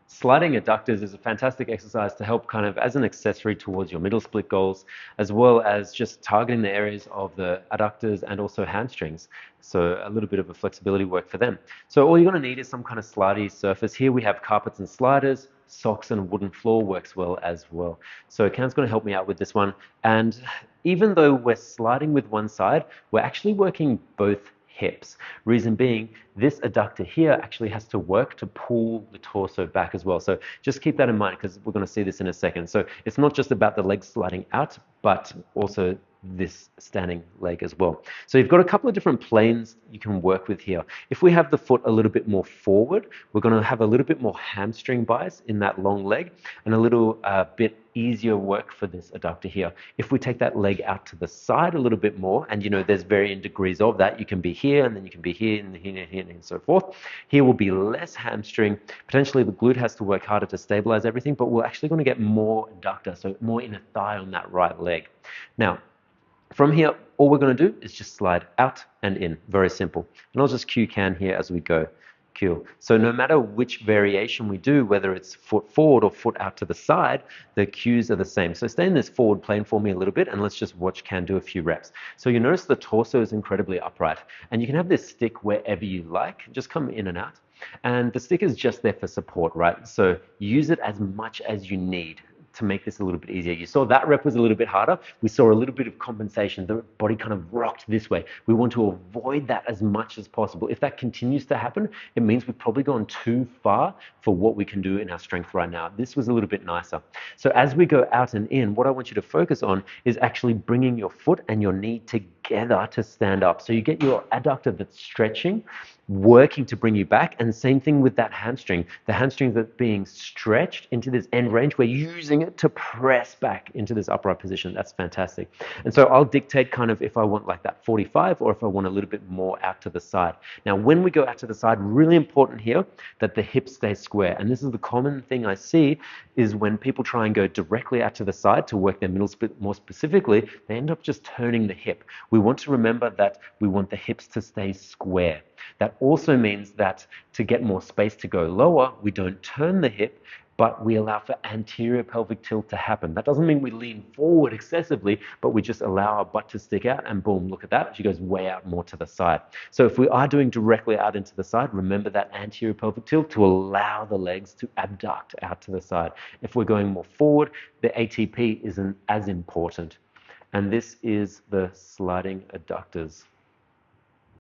Sliding adductors is a fantastic exercise to help kind of as an accessory towards your middle split goals, as well as just targeting the areas of the adductors and also hamstrings. So a little bit of a flexibility work for them. So all you're going to need is some kind of slidey surface. Here we have carpets and sliders, socks and a wooden floor works well as well. So Cam's going to help me out with this one. And even though we're sliding with one side, we're actually working both hips. Reason being, this adductor here actually has to work to pull the torso back as well. So just keep that in mind because we're going to see this in a second. So it's not just about the legs sliding out, but also this standing leg as well. So you've got a couple of different planes you can work with here. If we have the foot a little bit more forward, we're going to have a little bit more hamstring bias in that long leg and a little bit easier work for this adductor here. If we take that leg out to the side a little bit more, and there's varying degrees of that, you can be here and then you can be here and here and here and so forth. Here will be less hamstring. Potentially the glute has to work harder to stabilize everything, but we're actually going to get more adductor, so more inner thigh on that right leg. Now, from here, all we're going to do is just slide out and in. Very simple. And I'll just cue Can here as we go. Cool. So no matter which variation we do, whether it's foot forward or foot out to the side, the cues are the same. So stay in this forward plane for me a little bit and let's just watch Can do a few reps. So you notice the torso is incredibly upright and you can have this stick wherever you like. Just come in and out. And the stick is just there for support, right? So use it as much as you need to make this a little bit easier. You saw that rep was a little bit harder. We saw a little bit of compensation. The body kind of rocked this way. We want to avoid that as much as possible. If that continues to happen, it means we've probably gone too far for what we can do in our strength right now. This was a little bit nicer. So as we go out and in, what I want you to focus on is actually bringing your foot and your knee together to stand up. So you get your adductor that's stretching, working to bring you back, and same thing with that hamstring. The hamstrings that's being stretched into this end range, we're using it to press back into this upright position. That's fantastic. And so I'll dictate kind of if I want like that 45 or if I want a little bit more out to the side. Now, when we go out to the side, really important here that the hips stay square. And this is the common thing I see is when people try and go directly out to the side to work their middle split more specifically, they end up just turning the hip. We want to remember that we want the hips to stay square. That also means that to get more space to go lower, we don't turn the hip, but we allow for anterior pelvic tilt to happen. That doesn't mean we lean forward excessively, but we just allow our butt to stick out and boom, look at that. She goes way out more to the side. So if we are doing directly out into the side, remember that anterior pelvic tilt to allow the legs to abduct out to the side. If we're going more forward, the ATP isn't as important. And this is the sliding adductors.